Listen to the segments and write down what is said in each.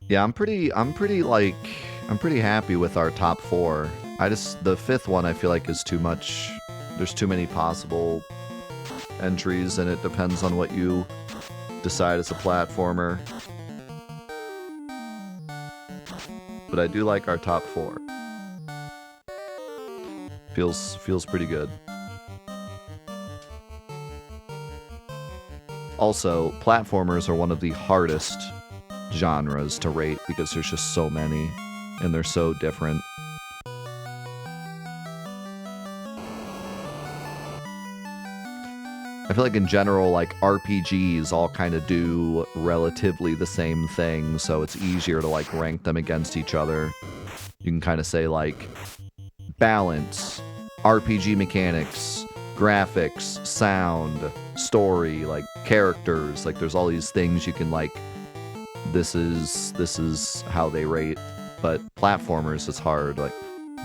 Yeah, I'm pretty happy with our top 4. The 5th one I feel like is too much. There's too many possible entries, and it depends on what you decide as a platformer. But I do like our top 4. Feels pretty good. Also, platformers are one of the hardest genres to rate because there's just so many and they're so different. I feel like in general, like RPGs all kind of do relatively the same thing, so it's easier to like rank them against each other. You can kind of say like balance, RPG mechanics, graphics, sound, story, like characters, like there's all these things you can like this is how they rate. But platformers, it's hard. Like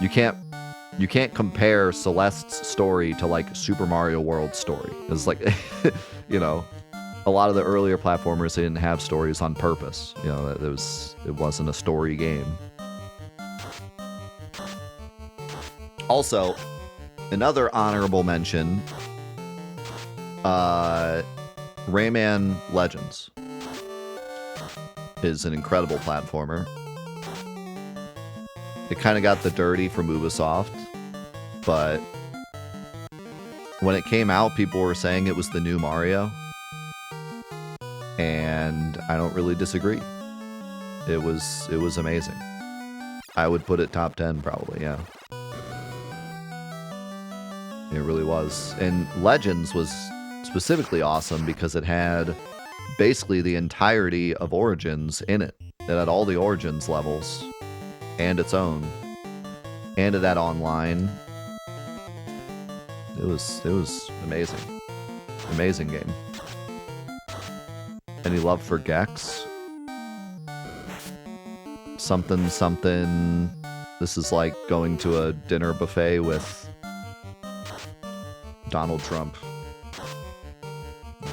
you can't compare Celeste's story to like Super Mario World's story. It's like you know, a lot of the earlier platformers, they didn't have stories on purpose. You know, it wasn't a story game. Also, another honorable mention, Rayman Legends is an incredible platformer. It kind of got the dirty from Ubisoft, but when it came out, people were saying it was the new Mario, and I don't really disagree. It was amazing. I would put it top 10 probably, yeah. It really was. And Legends was specifically awesome because it had basically the entirety of Origins in it. It had all the Origins levels and its own. And it had online. It was amazing. Amazing game. Any love for Gex? Something, something. This is like going to a dinner buffet with Donald Trump.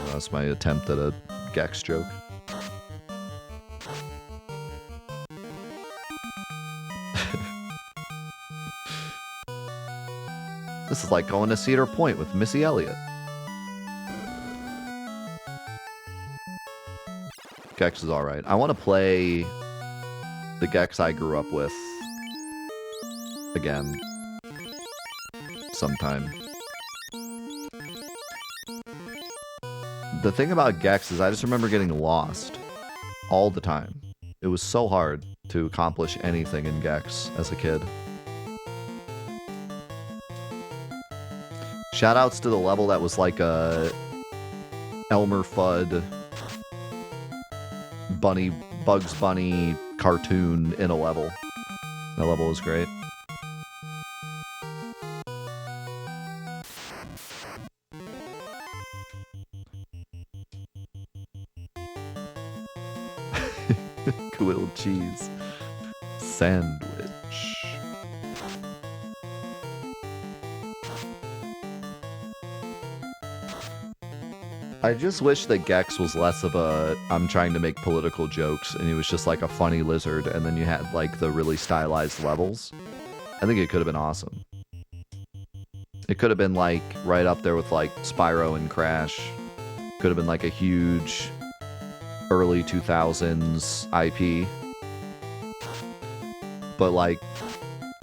That's my attempt at a Gex joke. This is like going to Cedar Point with Missy Elliott. Gex is alright. I want to play the Gex I grew up with again sometime. The thing about Gex is I just remember getting lost all the time. It was so hard to accomplish anything in Gex as a kid. Shoutouts to the level that was like a Elmer Fudd Bugs Bunny cartoon in a level. That level was great. Grilled cheese sandwich. I just wish that Gex was less of a I'm trying to make political jokes and he was just like a funny lizard and then you had like the really stylized levels. I think it could have been awesome. It could have been like right up there with like Spyro and Crash. Could have been like a huge early 2000s IP. But like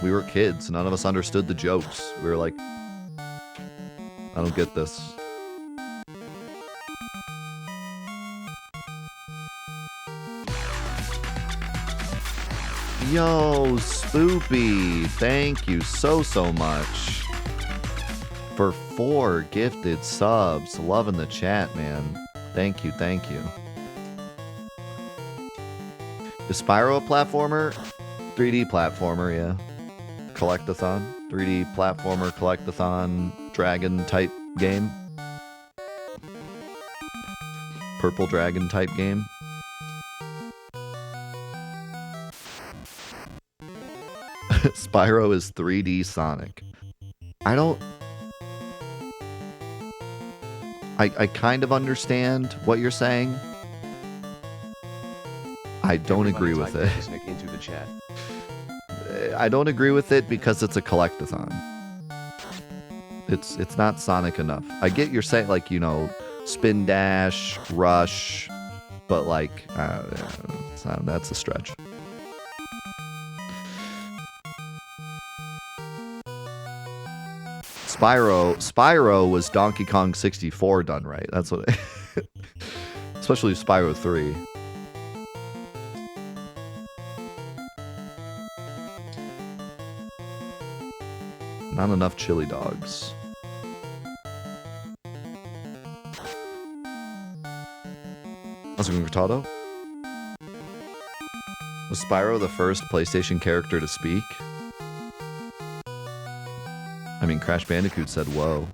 we were kids, none of us understood the jokes. We were like, I don't get this. Yo, Spoopy, thank you so much for 4 gifted subs. Loving the chat, man. Thank you, thank you. Is Spyro a platformer? 3D platformer, yeah. Collectathon. 3D platformer, collectathon, dragon type game. Purple dragon type game. Spyro is 3D Sonic. I kind of understand what you're saying. I don't agree with it. Into the chat. I don't agree with it because it's a collectathon. It's not Sonic enough. I get you're saying, like, you know, spin dash, rush, but like that's a stretch. Spyro was Donkey Kong 64 done right. That's what especially Spyro 3. Not enough chili dogs. How's it going, Cortado? Was Spyro the first PlayStation character to speak? I mean, Crash Bandicoot said, whoa.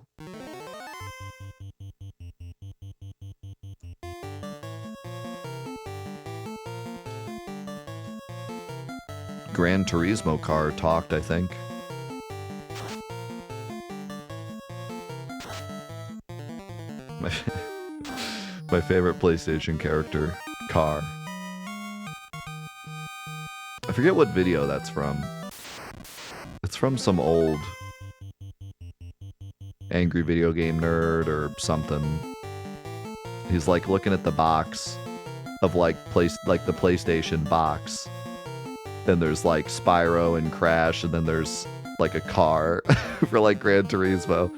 Gran Turismo car talked, I think. My favorite PlayStation character, car. I forget what video that's from. It's from some old Angry Video Game Nerd or something. He's like looking at the box of like the PlayStation box. And there's like Spyro and Crash, and then there's like a car for like Gran Turismo.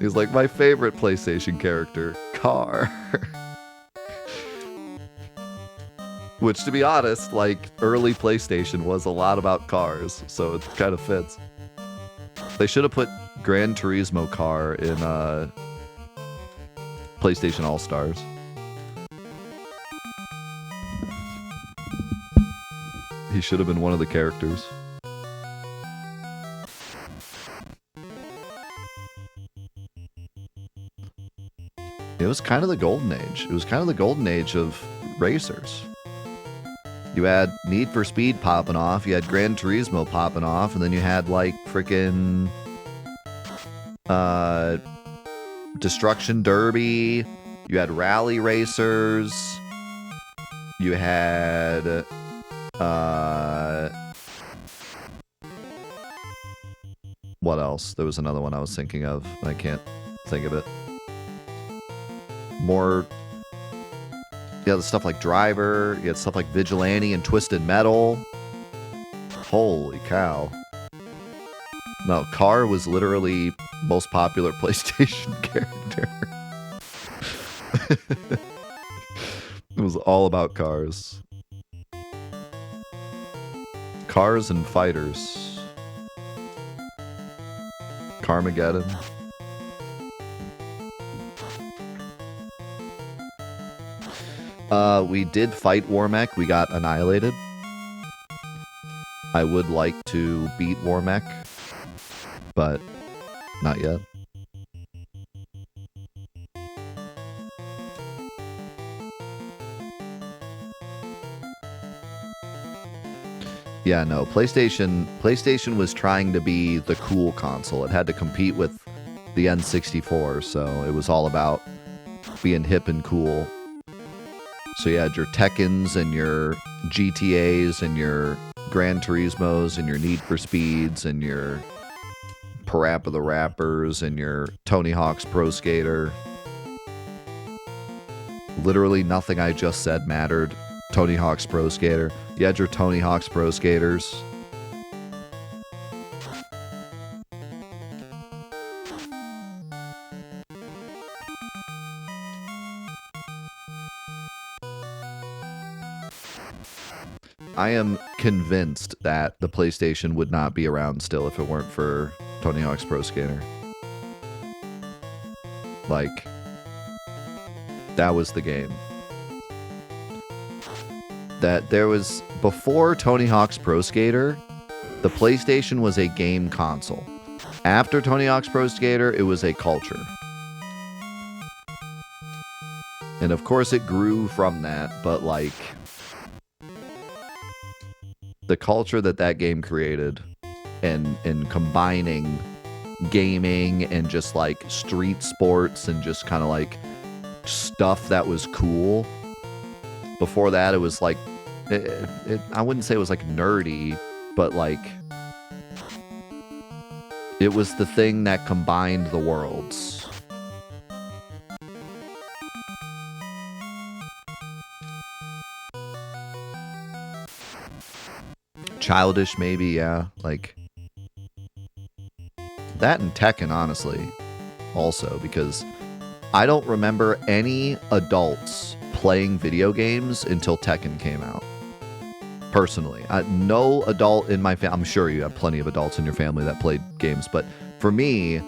He's like, my favorite PlayStation character, car. Which, to be honest, like, early PlayStation was a lot about cars, so it kind of fits. They should have put Gran Turismo car in PlayStation All-Stars. He should have been one of the characters. It was kind of the golden age. It was kind of the golden age of racers. You had Need for Speed popping off, you had Gran Turismo popping off, and then you had, like, frickin' Destruction Derby, you had Rally Racers, you had, what else? There was another one I was thinking of, I can't think of it. More... You had stuff like Driver, you had stuff like Vigilante and Twisted Metal. Holy cow. No, Car was literally most popular PlayStation character. It was all about cars. Cars and fighters. Carmageddon. We did fight Warmech. We got annihilated. I would like to beat Warmech, but not yet. Yeah, no, PlayStation was trying to be the cool console. It had to compete with the N64, so it was all about being hip and cool. So you had your Tekkens and your GTAs and your Gran Turismos and your Need for Speeds and your Parappa the Rappers and your Tony Hawk's Pro Skater. Literally nothing I just said mattered. Tony Hawk's Pro Skater. You had your Tony Hawk's Pro Skaters. I am convinced that the PlayStation would not be around still if it weren't for Tony Hawk's Pro Skater. Like, that was the game. That there was, before Tony Hawk's Pro Skater, the PlayStation was a game console. After Tony Hawk's Pro Skater, it was a culture. And of course it grew from that, but like... the culture that game created and combining gaming and just like street sports and just kind of like stuff that was cool. Before that, it was like, I wouldn't say it was like nerdy, but like, it was the thing that combined the worlds. Childish, maybe, yeah. Like, that and Tekken, honestly, also, because I don't remember any adults playing video games until Tekken came out. Personally, no adult in my family. I'm sure you have plenty of adults in your family that played games, but for me,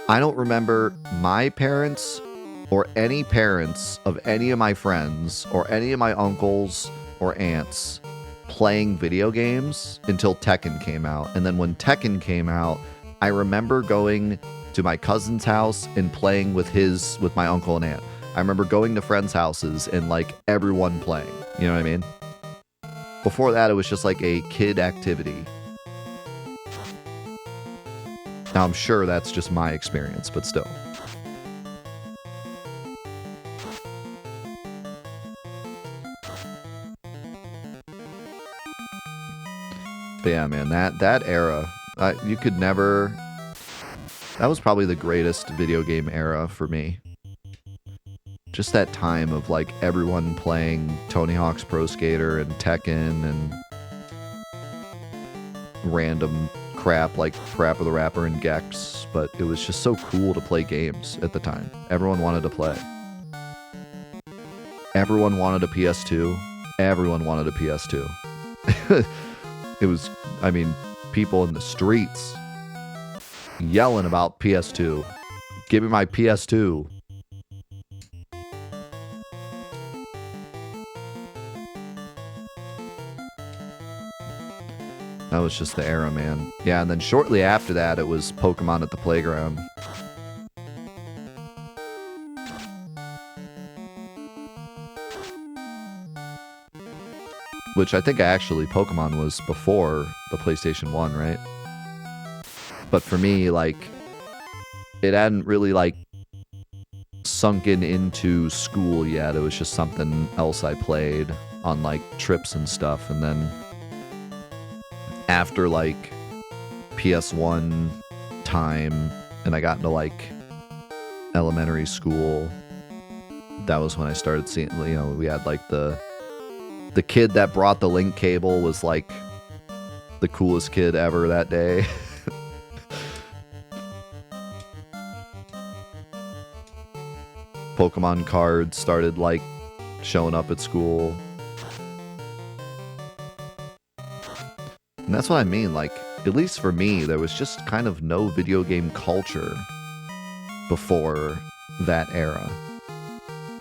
I don't remember my parents or any parents of any of my friends or any of my uncles or aunts playing video games until Tekken came out. And then when Tekken came out, I remember going to my cousin's house and playing with my uncle and aunt. I remember going to friends' houses and like everyone playing. You know what I mean? Before that, it was just like a kid activity. Now, I'm sure that's just my experience, but still. But yeah, man, that era, you could never... That was probably the greatest video game era for me. Just that time of like everyone playing Tony Hawk's Pro Skater and Tekken and random crap like Parappa the Rapper and Gex, but it was just so cool to play games at the time. Everyone wanted to play. Everyone wanted a PS2. Everyone wanted a PS2. It was, I mean, people in the streets yelling about PS2. Give me my PS2. That was just the era, man. Yeah, and then shortly after that, it was Pokemon at the Playground. Which I think actually Pokemon was before the PlayStation 1, right? But for me, like, it hadn't really, like, sunken into school yet. It was just something else I played on, like, trips and stuff. And then after like PS1 time and I got into like elementary school, that was when I started seeing, you know, we had like the kid that brought the link cable was like the coolest kid ever that day. Pokemon cards started like showing up at school. And that's what I mean, like, at least for me, there was just kind of no video game culture before that era.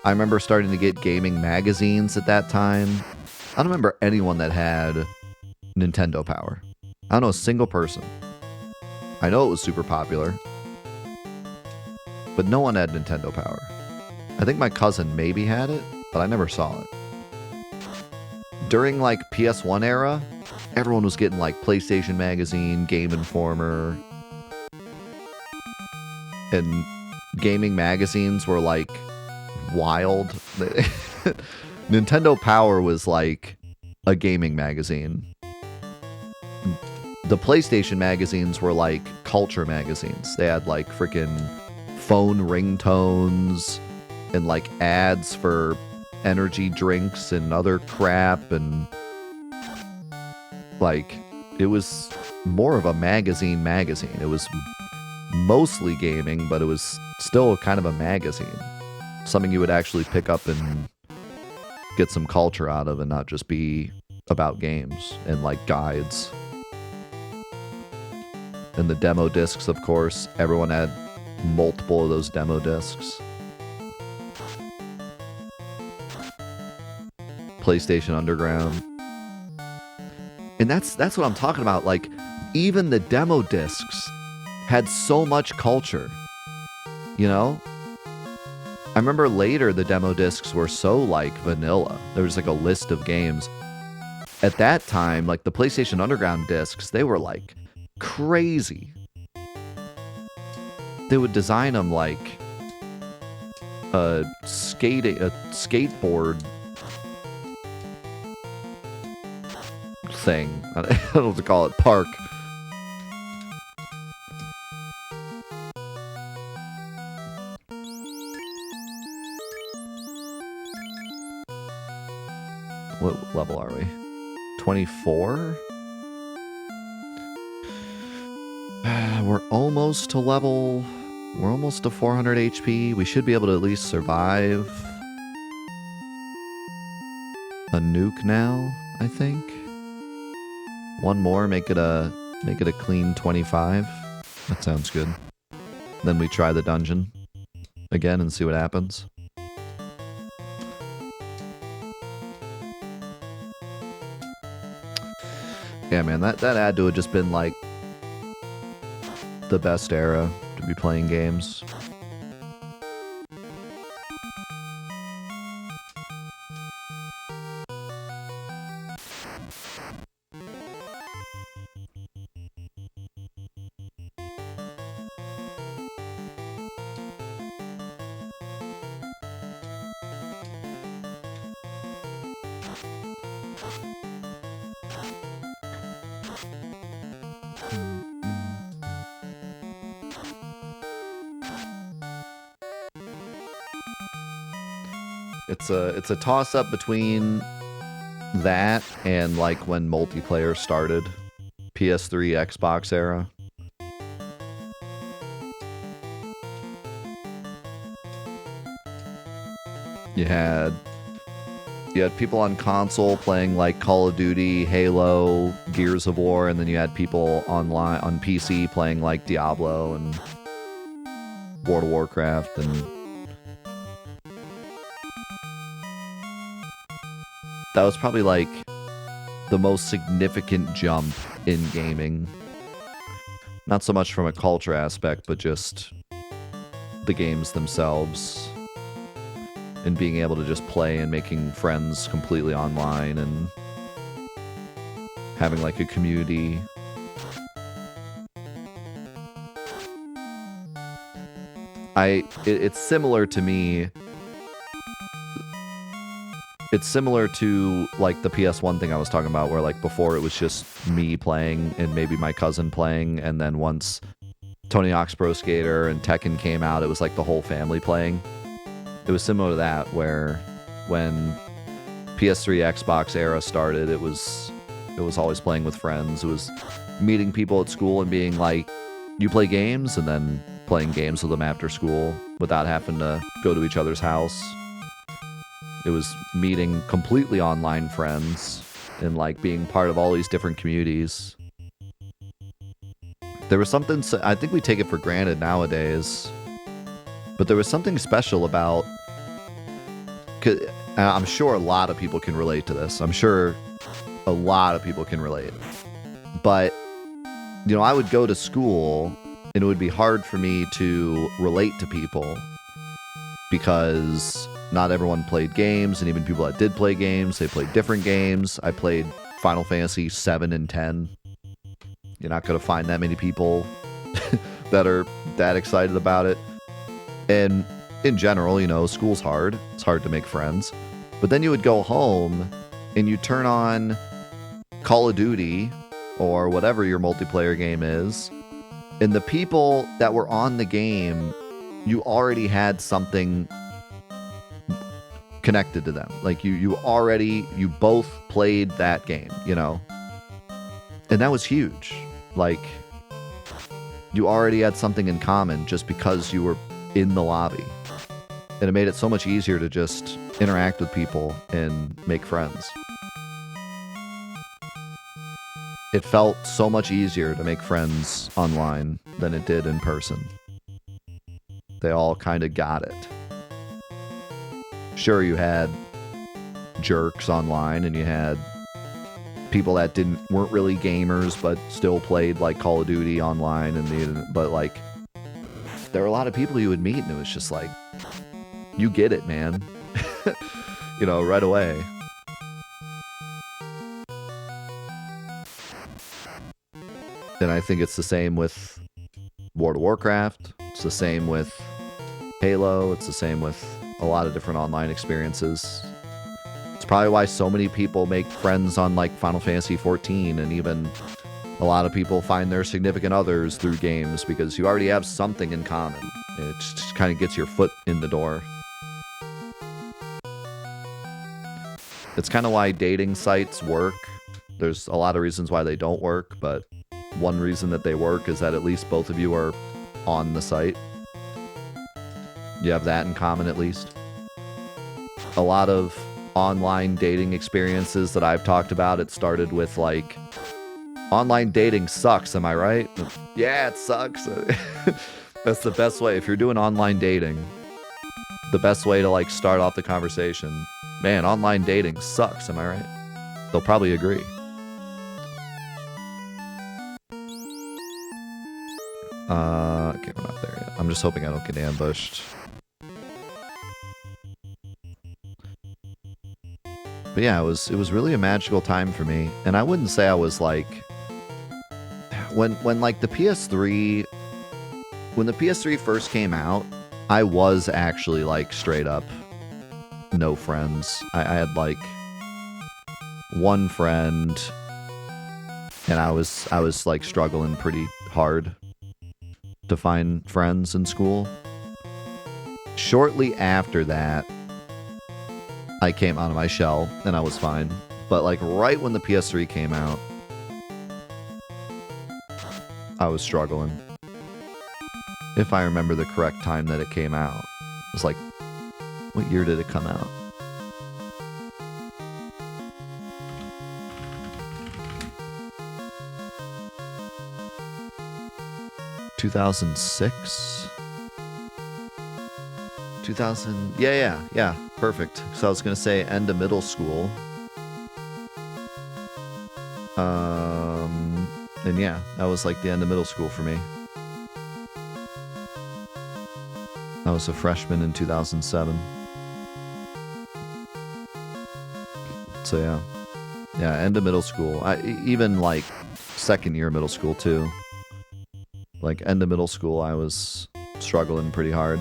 I remember starting to get gaming magazines at that time. I don't remember anyone that had Nintendo Power. I don't know a single person. I know it was super popular, but no one had Nintendo Power. I think my cousin maybe had it, but I never saw it. During, like, PS1 era, everyone was getting, like, PlayStation Magazine, Game Informer, and gaming magazines were, like, wild. Nintendo Power was, like, a gaming magazine. The PlayStation magazines were, like, culture magazines. They had, like, freaking phone ringtones and, like, ads for energy drinks and other crap, and like, it was more of a magazine. It was mostly gaming, but it was still kind of a magazine. Something you would actually pick up and get some culture out of and not just be about games and like guides. And the demo discs, of course. Everyone had multiple of those demo discs. PlayStation Underground. And that's what I'm talking about. Like, even the demo discs had so much culture, you know? I remember later the demo discs were so, like, vanilla. There was, like, a list of games. At that time, like, the PlayStation Underground discs, they were, like, crazy. They would design them, like, a skateboard thing. I don't know what to call it. Park. What level are we? 24? We're almost to level... We're almost to 400 HP. We should be able to at least survive a nuke now, I think. One more, make it a clean 25. That sounds good. Then we try the dungeon again and see what happens. Yeah, man, that had to have just been like the best era to be playing games. It's a toss-up between that and like when multiplayer started. PS3, Xbox era. You had people on console playing like Call of Duty, Halo, Gears of War, and then you had people online on PC playing like Diablo and World of Warcraft and that was probably like the most significant jump in gaming. Not so much from a culture aspect, but just the games themselves. And being able to just play and making friends completely online and having like a community. It's similar to me. It's similar to like the PS1 thing I was talking about where like before it was just me playing and maybe my cousin playing, and then once Tony Hawk's Pro Skater and Tekken came out, it was like the whole family playing. It was similar to that where when PS3 Xbox era started, it was always playing with friends. It was meeting people at school and being like, you play games, and then playing games with them after school without having to go to each other's house. It was meeting completely online friends and like being part of all these different communities. There was something, I think we take it for granted nowadays, but there was something special about, I'm sure a lot of people can relate to this. I'm sure a lot of people can relate. But, you know, I would go to school and it would be hard for me to relate to people because not everyone played games, and even people that did play games, they played different games. I played Final Fantasy 7 and 10. You're not going to find that many people that are that excited about it. And in general, you know, school's hard. It's hard to make friends. But then you would go home and you turn on Call of Duty or whatever your multiplayer game is, and the people that were on the game, you already had something connected to them. Like you both played that game, you know? And that was huge. Like you already had something in common just because you were in the lobby. And it made it so much easier to just interact with people and make friends. It felt so much easier to make friends online than it did in person. They all kind of got it. Sure, you had jerks online, and you had people that weren't really gamers but still played like Call of Duty online, but like there were a lot of people you would meet, and it was just like, you get it, man. You know, right away. And I think it's the same with World of Warcraft. It's the same with Halo. It's the same with a lot of different online experiences. It's probably why so many people make friends on like Final Fantasy XIV, and even a lot of people find their significant others through games, because you already have something in common. It just kind of gets your foot in the door. It's kind of why dating sites work. There's a lot of reasons why they don't work, but one reason that they work is that at least both of you are on the site. You have that in common at least. A lot of online dating experiences that I've talked about, it started with like, online dating sucks, am I right? Yeah, it sucks. That's the best way. If you're doing online dating, the best way to like start off the conversation, man, online dating sucks, am I right? They'll probably agree. Okay, we're not there yet. I'm just hoping I don't get ambushed. But yeah, it was really a magical time for me. And I wouldn't say I was like, when like the PS3, when the PS3 first came out, I was actually like straight up no friends. I had like one friend, and I was like struggling pretty hard to find friends in school. Shortly after that, I came out of my shell and I was fine. But like right when the PS3 came out, I was struggling. If I remember the correct time that it came out. It was like, what year did it come out? ...2006? 2000... Yeah, perfect. So I was gonna say end of middle school. And yeah, that was like the end of middle school for me. I was a freshman in 2007. So yeah. Yeah, end of middle school. Even like second year of middle school too. Like end of middle school, I was struggling pretty hard.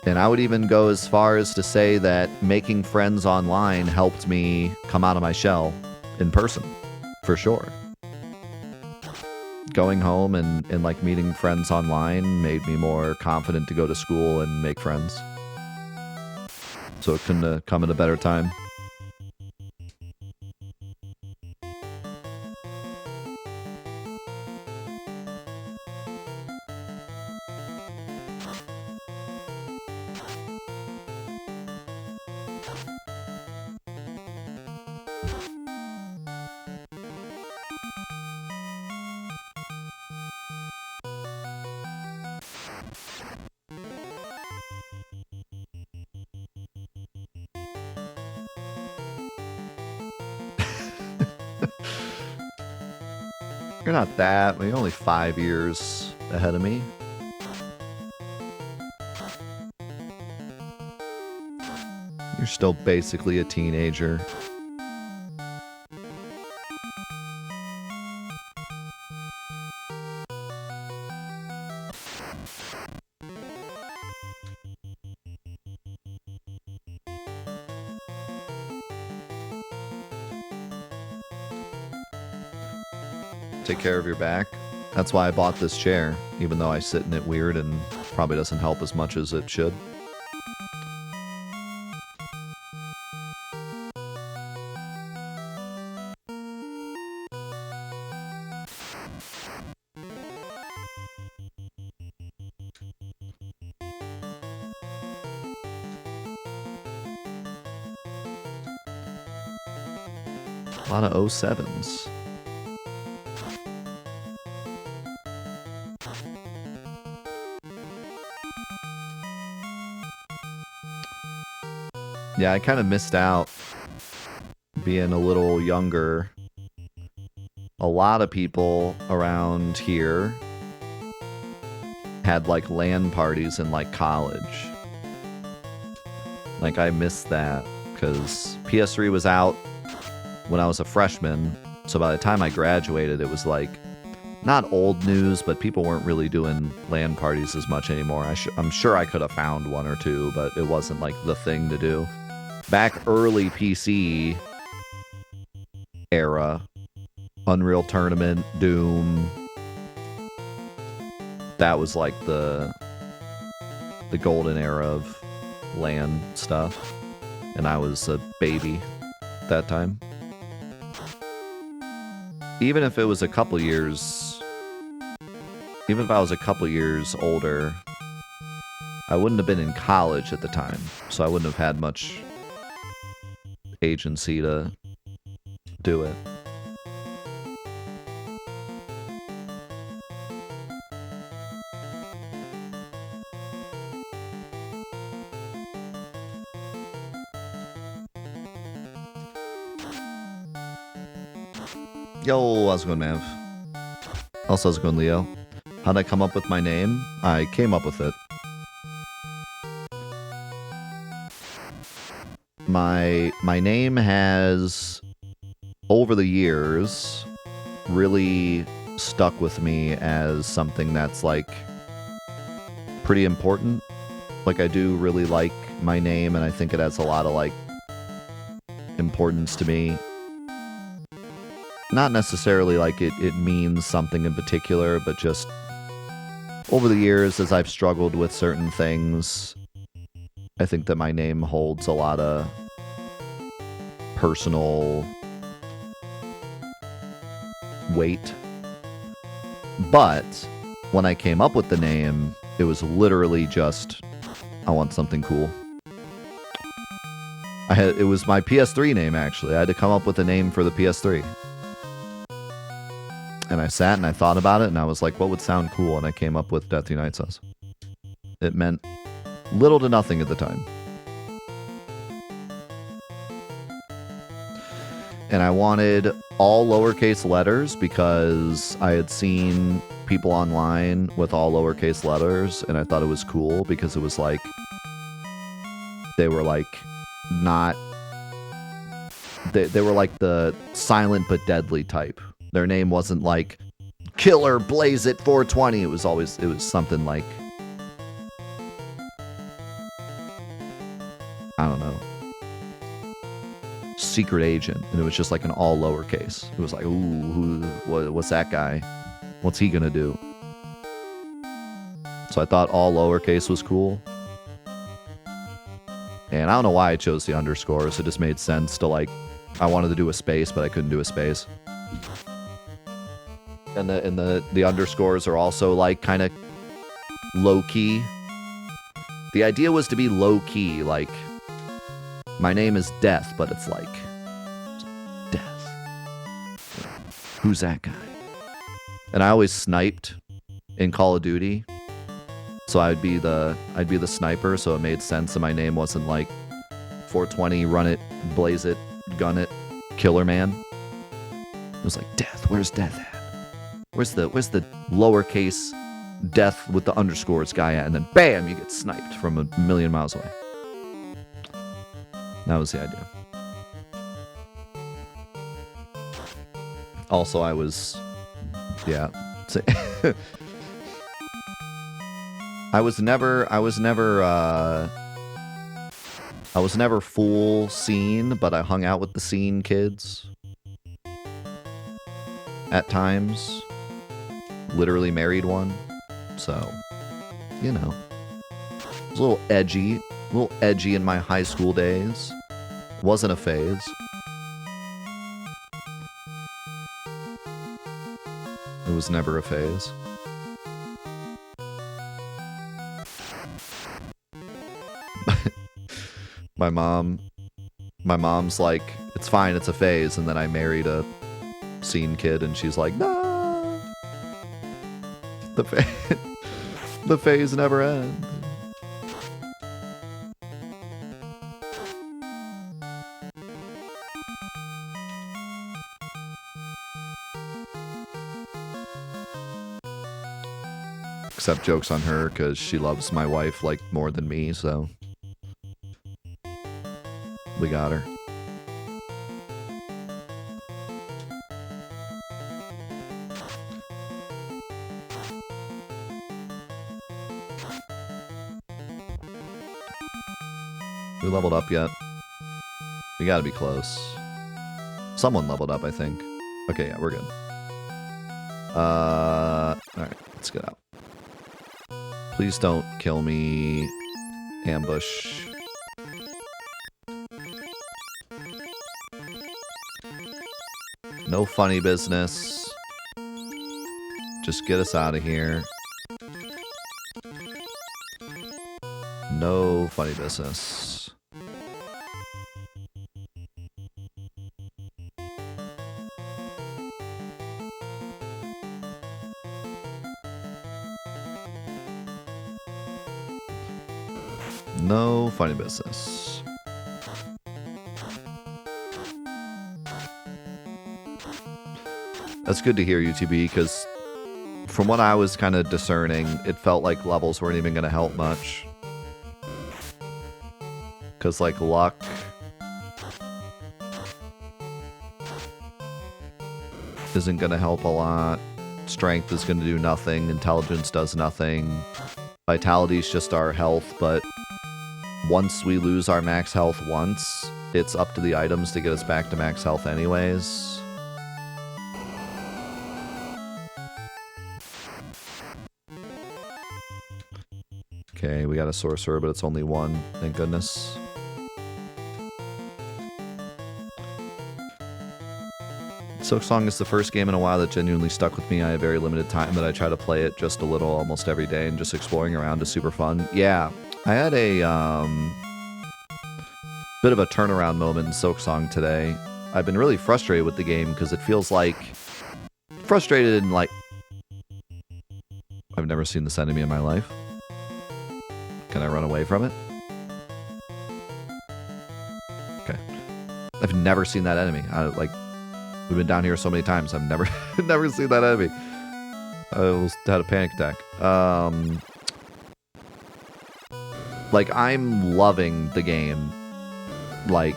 And I would even go as far as to say that making friends online helped me come out of my shell in person, for sure. Going home and like meeting friends online made me more confident to go to school and make friends. So it couldn't have come at a better time. You're not that, you're only 5 years ahead of me. You're still basically a teenager. Take care of your back. That's why I bought this chair, even though I sit in it weird and probably doesn't help as much as it should. A lot of 07s. Yeah, I kind of missed out being a little younger. A lot of people around here had like LAN parties in like college. Like I missed that because PS3 was out when I was a freshman. So by the time I graduated, it was like not old news, but people weren't really doing LAN parties as much anymore. I'm sure I could have found one or two, but it wasn't like the thing to do. Back early PC era, Unreal Tournament, Doom, that was like the golden era of LAN stuff, and I was a baby at that time. Even if it was a couple years, even if I was a couple years older, I wouldn't have been in college at the time, so I wouldn't have had much agency to do it. Yo, how's it going, Mav? Also, how's it going, Leo? How'd I come up with my name? I came up with it. My name has, over the years, really stuck with me as something that's, like, pretty important. Like, I do really like my name, and I think it has a lot of, like, importance to me. Not necessarily like it means something in particular, but just over the years, as I've struggled with certain things, I think that my name holds a lot of personal weight. But when I came up with the name, it was literally just, I want something cool. It was my PS3 name, actually. I had to come up with a name for the PS3. And I sat and I thought about it, and I was like, what would sound cool? And I came up with Death Unites Us. It meant little to nothing at the time. And I wanted all lowercase letters because I had seen people online with all lowercase letters, and I thought it was cool because it was like, they were like, not, they were like the silent but deadly type. Their name wasn't like Killer Blaze It 420. It was something like, I don't know, Secret Agent, and it was just like an all lowercase. It was like, ooh, what's that guy? What's he gonna do? So I thought all lowercase was cool. And I don't know why I chose the underscores. It just made sense to, like, I wanted to do a space, but I couldn't do a space. And the underscores are also, like, kind of low-key. The idea was to be low-key, like, my name is Death, but it's like, Death. Who's that guy? And I always sniped in Call of Duty. So I'd be the sniper, so it made sense that my name wasn't like 420, run it, blaze it, gun it, killer man. It was like, Death, where's Death at? Where's the lowercase Death with the underscores guy at? And then bam, you get sniped from a million miles away. That was the idea. Also, I was never full scene, but I hung out with the scene kids at times. Literally married one. So, you know. It was a little edgy in my high school days. Wasn't a phase. It was never a phase. My mom's like, it's fine, it's a phase, and then I married a scene kid, and she's like, no, the phase never ends. Except joke's on her, because she loves my wife, like, more than me, so we got her. Who leveled up yet? We gotta be close. Someone leveled up, I think. Okay, yeah, we're good. Alright, let's get out. Please don't kill me. Ambush. No funny business. Just get us out of here. No funny business. No funny business. That's good to hear, UTB, because from what I was kind of discerning, it felt like levels weren't even going to help much. Because, like, luck isn't going to help a lot. Strength is going to do nothing. Intelligence does nothing. Vitality is just our health, but once we lose our max health once, it's up to the items to get us back to max health anyways. Okay, we got a sorcerer, but it's only one. Thank goodness. Silksong is the first game in a while that genuinely stuck with me. I have very limited time, but I try to play it just a little almost every day, and just exploring around is super fun. Yeah, I had a bit of a turnaround moment in Silksong today. I've been really frustrated with the game because it feels like... frustrated and like... I've never seen this enemy in my life. Can I run away from it? Okay. I've never seen that enemy. We've been down here so many times. I've never never seen that enemy. I almost had a panic attack. Like, I'm loving the game. Like,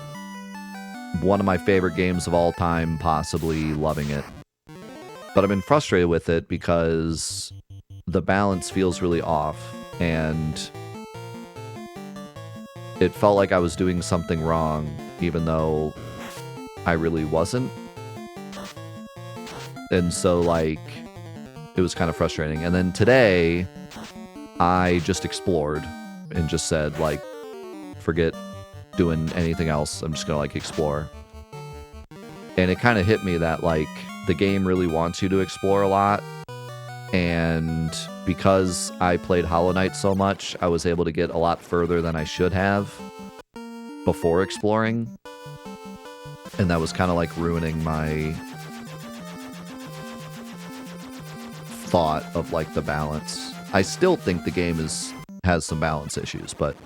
one of my favorite games of all time, possibly loving it. But I've been frustrated with it because the balance feels really off, and it felt like I was doing something wrong, even though I really wasn't. And so, like, it was kind of frustrating. And then today, I just explored and just said, like, forget doing anything else. I'm just gonna, like, explore. And it kind of hit me that, like, the game really wants you to explore a lot. And because I played Hollow Knight so much, I was able to get a lot further than I should have before exploring. And that was kind of like ruining my thought of, like, the balance. I still think the game has some balance issues, but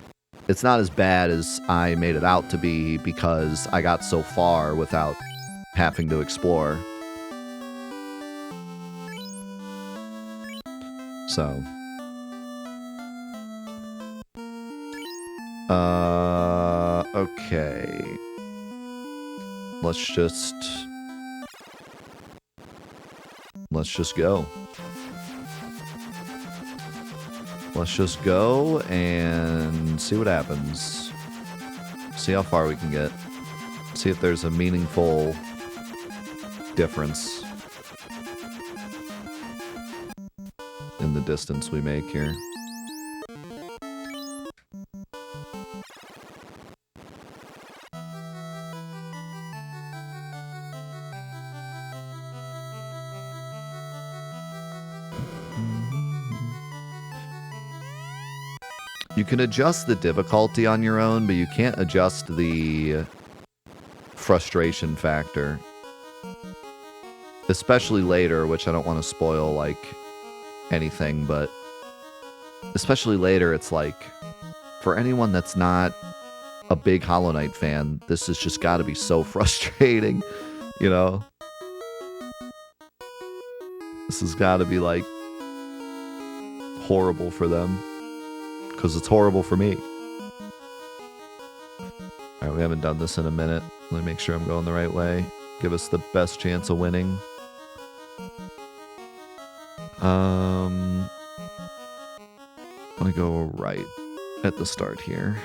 it's not as bad as I made it out to be because I got so far without having to explore. So, okay. Let's just go. Let's just go and see what happens. See how far we can get. See if there's a meaningful difference in the distance we make here. You can adjust the difficulty on your own, but you can't adjust the frustration factor. Especially later, which I don't want to spoil, like, anything, but especially later, it's like, for anyone that's not a big Hollow Knight fan, this has just got to be so frustrating, you know? This has got to be, like, horrible for them. Because it's horrible for me. Alright, we haven't done this in a minute. Let me make sure I'm going the right way. Give us the best chance of winning. I'm gonna go right at the start here.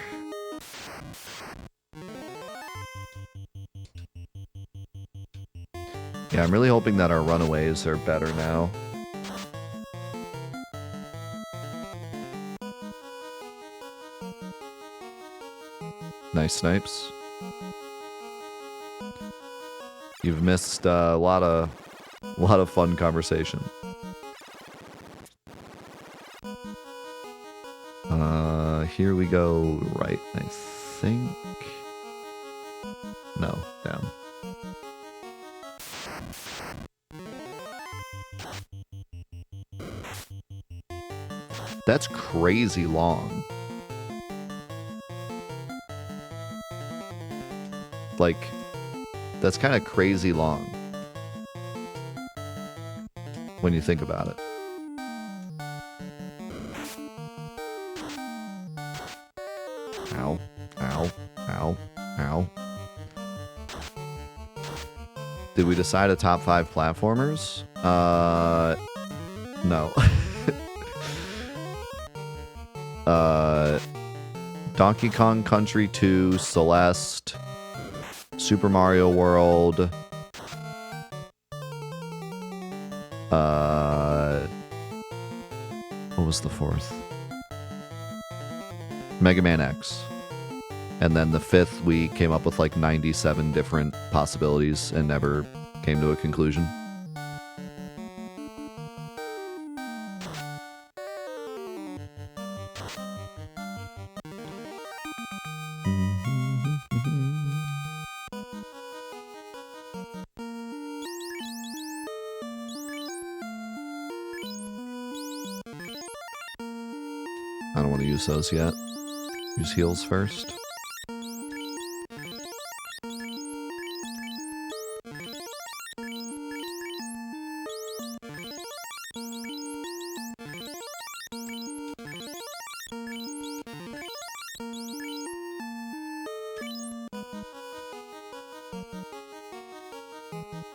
Yeah, I'm really hoping that our runaways are better now. Nice snipes. You've missed a lot of fun conversation. Here we go right, I think. No, down. That's crazy long. Like, that's kind of crazy long when you think about it. Ow, ow, ow, ow. Did we decide a top 5 platformers? No. Donkey Kong Country 2, Celeste, Super Mario World, what was the 4th? Mega Man X. And then the 5th, we came up with like 97 different possibilities and never came to a conclusion. I don't want to use those yet. Use heals first.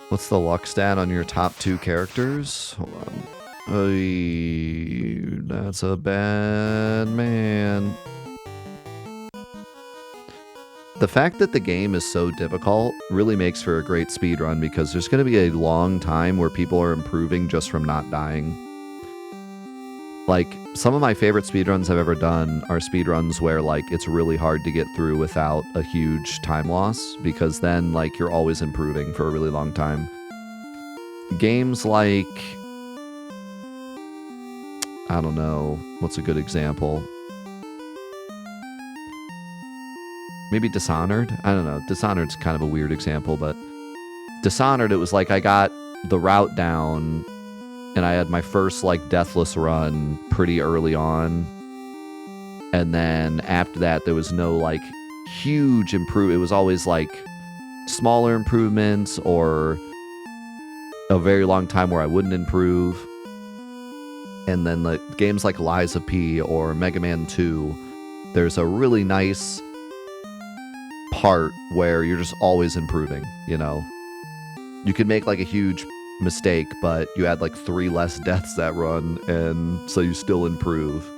What's the luck stat on your top 2 characters? Hold on. That's a bad man. The fact that the game is so difficult really makes for a great speedrun because there's going to be a long time where people are improving just from not dying. Like, some of my favorite speedruns I've ever done are speedruns where, like, it's really hard to get through without a huge time loss because then, like, you're always improving for a really long time. Games like... I don't know. What's a good example? Maybe Dishonored? I don't know. Dishonored's kind of a weird example, but Dishonored, it was like I got the route down and I had my first like deathless run pretty early on. And then after that, there was no like huge improvement. It was always like smaller improvements or a very long time where I wouldn't improve. And then like games like Lies of P or Mega Man 2, there's a really nice part where you're just always improving, you know? You could make like a huge mistake, but you had like 3 less deaths that run, and so you still improve.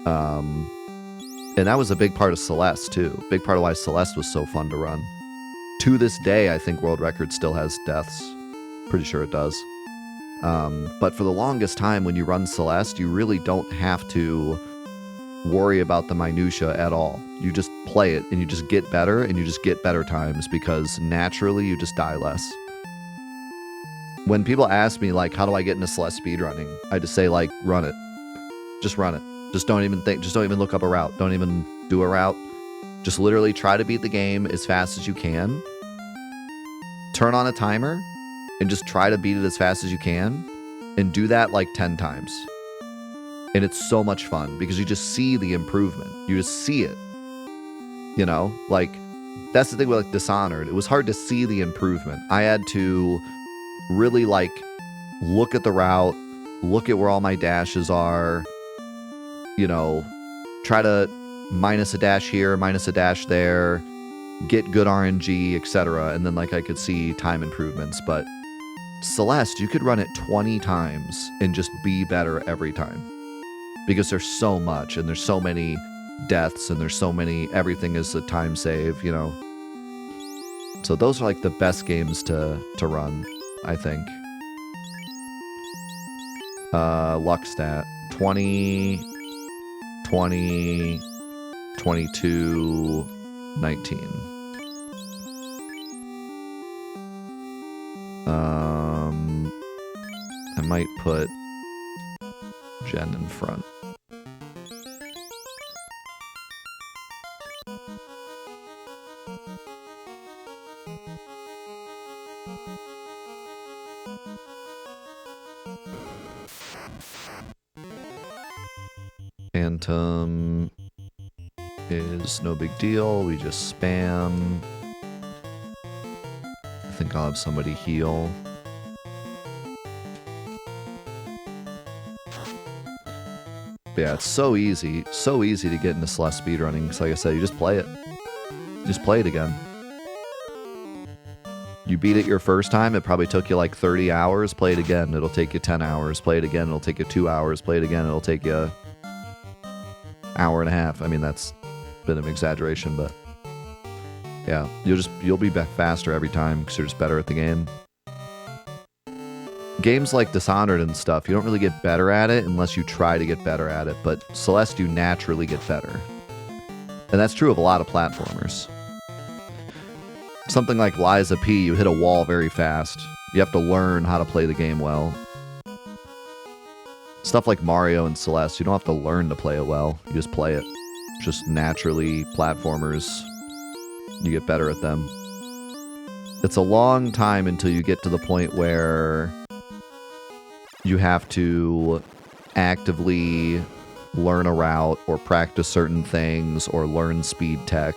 And that was a big part of Celeste too. Big part of why Celeste was so fun to run. To this day, I think World Record still has deaths. Pretty sure it does. But for the longest time, when you run Celeste, you really don't have to worry about the minutia at all. You just play it and you just get better and you just get better times because naturally you just die less. When people ask me like, how do I get into Celeste speedrunning? I just say like, run it. Just run it. Just don't even think, just don't even look up a route. Don't even do a route. Just literally try to beat the game as fast as you can. Turn on a timer and just try to beat it as fast as you can. And do that like 10 times. And it's so much fun because you just see the improvement. You just see it. You know, like that's the thing with like Dishonored. It was hard to see the improvement. I had to really like look at the route, look at where all my dashes are, you know, try to minus a dash here, minus a dash there, get good RNG, etc. And then like I could see time improvements. But Celeste, you could run it 20 times and just be better every time. Because there's so much and there's so many deaths and there's so many, everything is a time save, you know. So those are like the best games to run, I think. Luck stat 20, 20, 22, 19. I might put Jen in front. Phantom is no big deal. We just spam. I think I'll have somebody heal. But yeah, it's so easy to get into Celeste speedrunning. Because like I said, you just play it. Just play it again. You beat it your first time, it probably took you like 30 hours. Play it again, it'll take you 10 hours. Play it again, it'll take you 2 hours. Play it again, it'll take you hour and a half. I mean, that's a bit of an exaggeration, but yeah, you'll be back faster every time because you're just better at the game. Games like Dishonored and stuff, you don't really get better at it unless you try to get better at it, but Celeste, you naturally get better. And that's true of a lot of platformers. Something like Liza P, you hit a wall very fast. You have to learn how to play the game well. Stuff like Mario and Celeste, you don't have to learn to play it well. You just play it. Just naturally, platformers, you get better at them. It's a long time until you get to the point where you have to actively learn a route or practice certain things or learn speed tech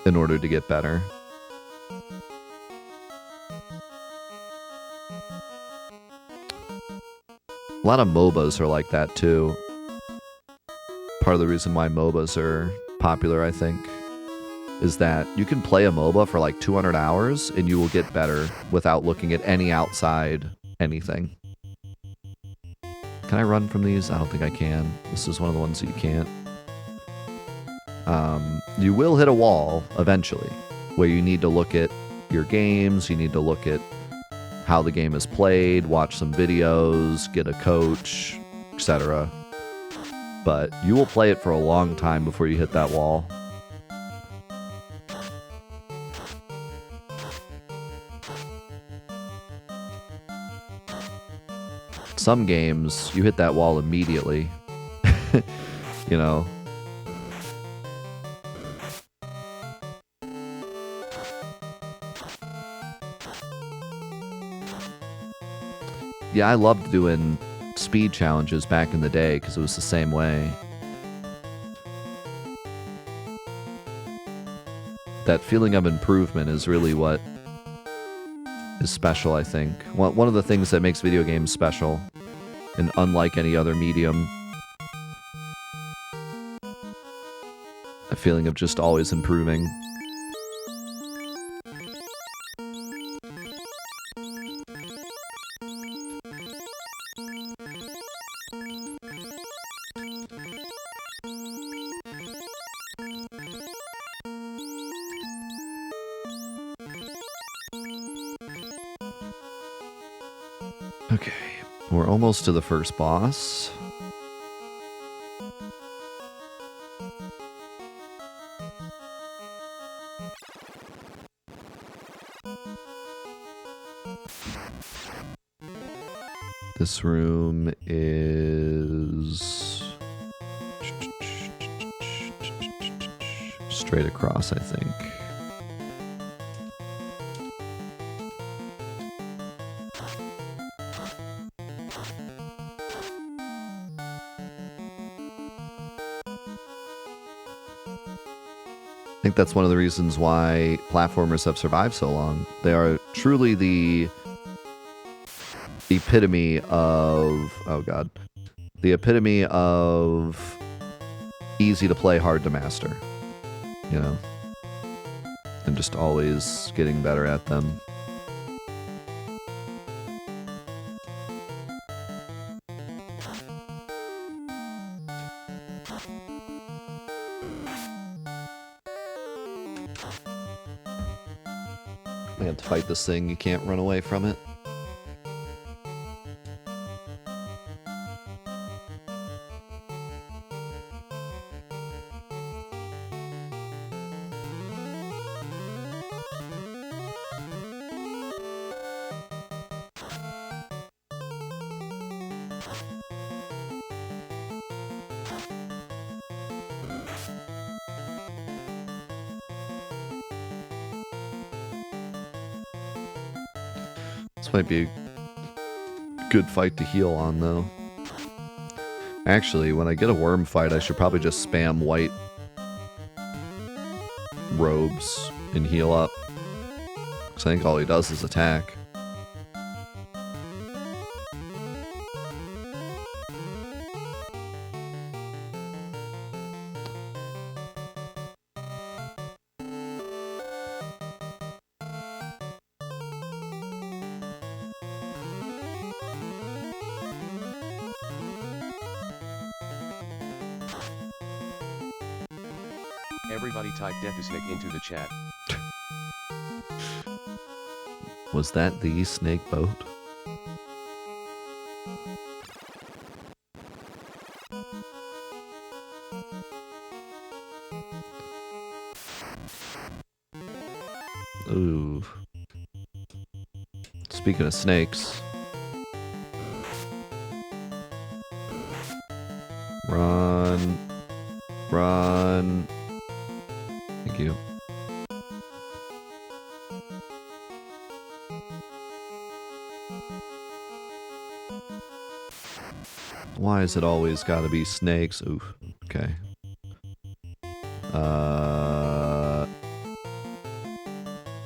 in order to get better. A lot of MOBAs are like that too. Part of the reason why MOBAs are popular, I think, is that you can play a MOBA for like 200 hours and you will get better without looking at any outside anything. Can I run from these? I don't think I can. This is one of the ones that you can't. You will hit a wall eventually where you need to look at your games, you need to look at how the game is played, watch some videos, get a coach, etc. But you will play it for a long time before you hit that wall. Some games, you hit that wall immediately. You know? Yeah, I loved doing speed challenges back in the day because it was the same way. That feeling of improvement is really what is special, I think. One of the things that makes video games special, and unlike any other medium, a feeling of just always improving. Okay, we're almost to the first boss. This room is straight across, I think. I think that's one of the reasons why platformers have survived so long. They are truly the epitome of, oh god, the epitome of easy to play, hard to master, you know, and just always getting better at them. You have to fight this thing, you can't run away from it. This might be a good fight to heal on, though. Actually, when I get a worm fight, I should probably just spam white robes and heal up. Because I think all he does is attack. Everybody type Defisnick into the chat. Was that the snake boat? Ooh. Speaking of snakes. Run. Run. Thank you. Why is it always gotta be snakes? Ooh, okay.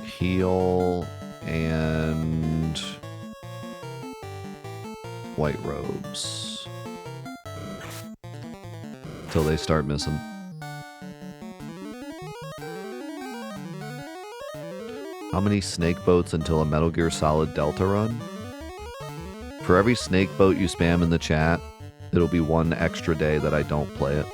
Heal and white robes. Till they start missing. How many snake boats until a Metal Gear Solid Delta run? For every snake boat you spam in the chat, it'll be one extra day that I don't play it.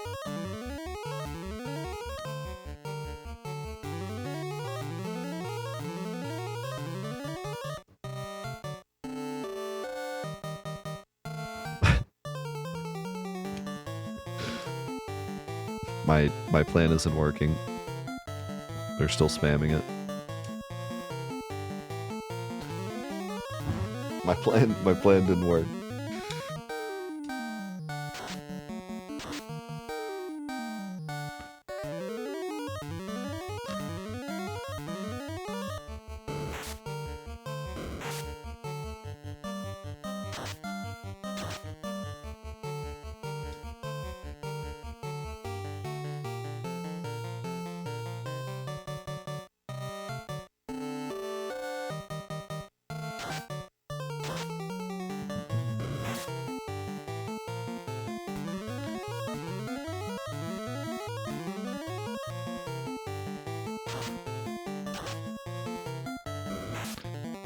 My plan isn't working. They're still spamming it. My plan didn't work.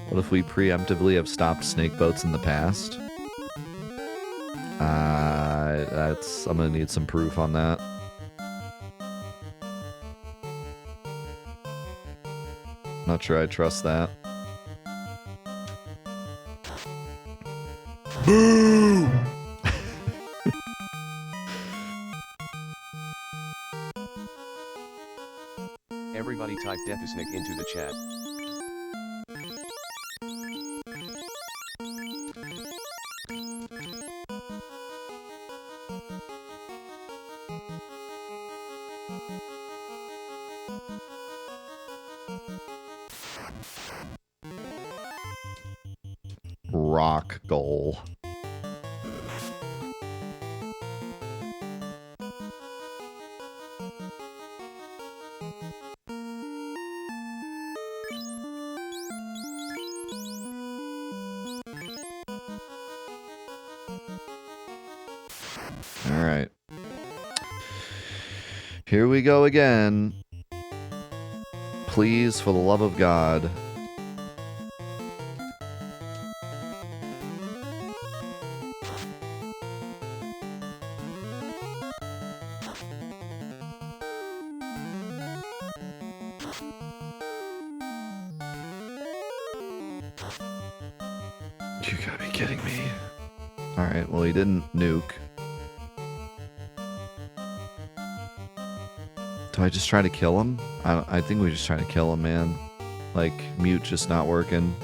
What if we preemptively have stopped snake boats in the past? I'm gonna need some proof on that. Not sure I trust that. Boo! Everybody type Defisnick into the chat. Rock goal. All right. Here we go again. Please, for the love of God. You gotta be kidding me. Alright, well he didn't nuke. Do I just try to kill him? I think we just try to kill him, man. Like, mute just not working.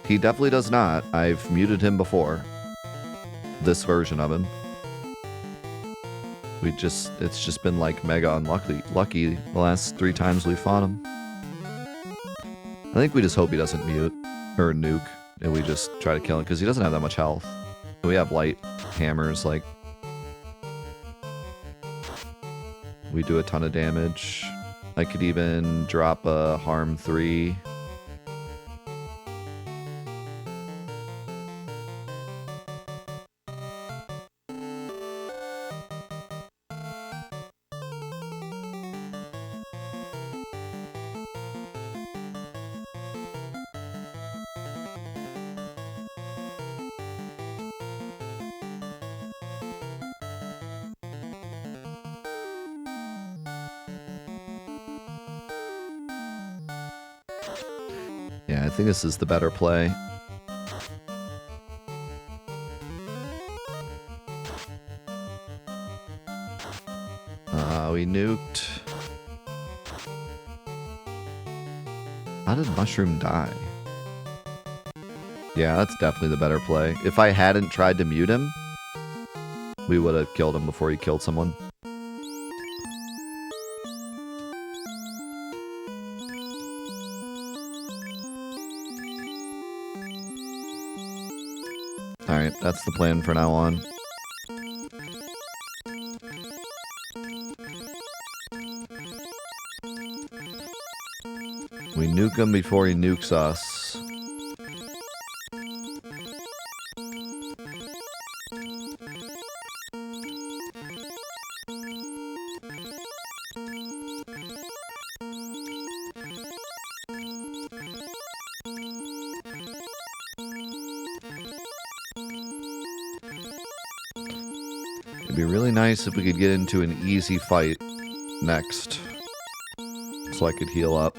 He definitely does not. I've muted him before. This version of him. It's just been like mega lucky the last 3 times we fought him. I think we just hope he doesn't mute or nuke, and we just try to kill him because he doesn't have that much health. We have light hammers, like we do a ton of damage. I could even drop a harm 3. Yeah, I think this is the better play. We nuked. How did Mushroom die? Yeah, that's definitely the better play. If I hadn't tried to mute him, we would have killed him before he killed someone. Alright, that's the plan for now on. We nuke him before he nukes us. It'd be really nice if we could get into an easy fight next, so I could heal up.